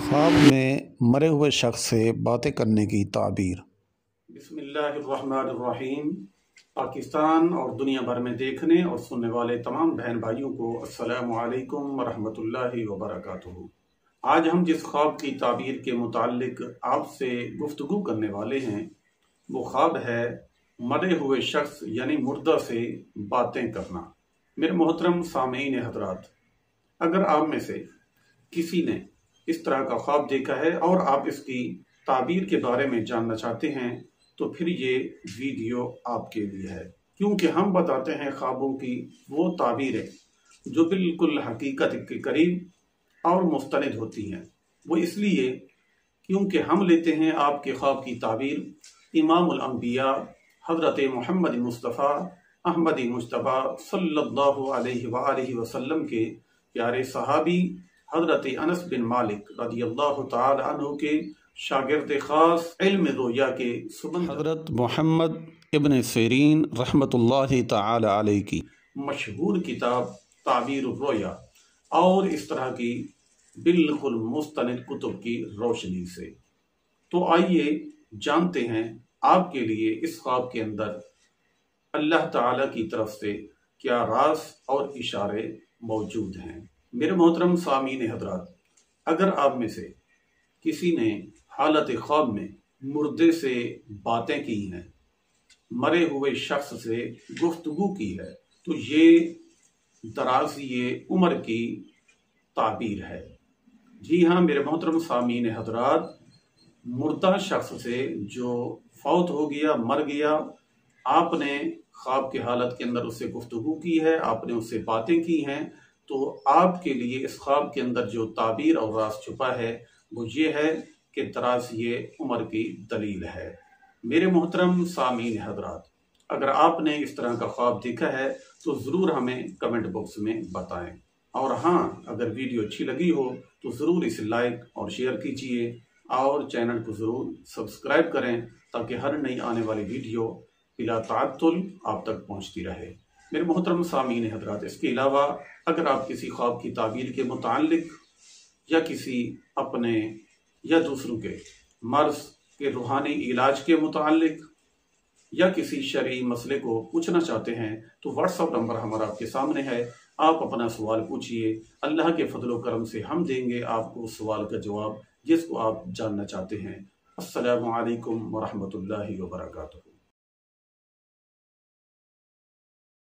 ख्वाब में मरे हुए शख्स से बातें करने की ताबीर। बिस्मिल्लाहिर्रहमानिर्रहीम। पाकिस्तान और दुनिया भर में देखने और सुनने वाले तमाम बहन भाइयों को अस्सलामु अलैकुम वरहमतुल्लाहि वबरकातुहू। आज हम जिस ख्वाब की ताबीर के मुताल्लिक आपसे गुफ्तगू करने वाले हैं वो ख्वाब है मरे हुए शख्स यानी मुर्दा से बातें करना। मेरे मोहतरम सामीन हज़रात, अगर आप में से किसी ने इस तरह का ख्वाब देखा है और आप इसकी ताबीर के बारे में जानना चाहते हैं तो फिर ये वीडियो आपके लिए है, क्योंकि हम बताते हैं ख्वाबों की वो ताबीरें जो बिल्कुल हकीकत के करीब और मुस्तनिद होती हैं। वो इसलिए क्योंकि हम लेते हैं आपके ख्वाब की ताबीर इमामुल अंबिया हज़रत मोहम्मद मुस्तफ़ा अहमद मुश्तबा सल्लल्लाहु अलैहि वसल्लम के प्यारे सहाबी हज़रत अनस बिन मालिक रज़ियल्लाहु ताला अन्हु के शागिर्द खास इल्म रोया के सुबंद हज़रत मोहम्मद इब्न सीरीन रहमतुल्लाहि ताला अलैहि की मशहूर किताब ताबीर रोया और इस तरह की बिल्कुल मुस्तनिद कुतुब की रोशनी से। तो आइए जानते हैं आपके लिए इस ख्वाब के अंदर अल्लाह ताला की तरफ से क्या राज और इशारे मौजूद हैं। मेरे मोहतरम सामीन हज़रात, अगर आप में से किसी ने हालत ख्वाब में मुर्दे से बातें की हैं, मरे हुए शख्स से गुफ्तगू की है, तो ये दराज़ी उम्र की ताबीर है। जी हाँ मेरे मोहतरम सामीन हज़रात, मुर्दा शख्स से जो फौत हो गया, मर गया, आपने ख्वाब की हालत के अंदर उससे गुफ्तगू की है, आपने उससे बातें की हैं, तो आपके लिए इस ख्वाब के अंदर जो ताबीर और राज छुपा है वो ये है कि दराज़ी उम्र की दलील है। मेरे मोहतरम सामीन हज़रात, अगर आपने इस तरह का ख्वाब देखा है तो ज़रूर हमें कमेंट बॉक्स में बताएं, और हाँ अगर वीडियो अच्छी लगी हो तो ज़रूर इसे लाइक और शेयर कीजिए और चैनल को ज़रूर सब्सक्राइब करें ताकि हर नई आने वाली वीडियो बिला ताअत्तुल आप तक पहुँचती रहे। मेरे मोहतरम सामीन हज़रात, इसके अलावा अगर आप किसी ख्वाब की ताबीर के मुताल्लिक या किसी अपने या दूसरों के मर्ज के रूहानी इलाज के मुताल्लिक या किसी शरई मसले को पूछना चाहते हैं तो व्हाट्सएप नंबर हमारा आपके सामने है। आप अपना सवाल पूछिए, अल्लाह के फजल व करम से हम देंगे आपको उस सवाल का जवाब जिसको आप जानना चाहते हैं। अस्सलामु अलैकुम वरहमतुल्लाहि वबरकातुहू।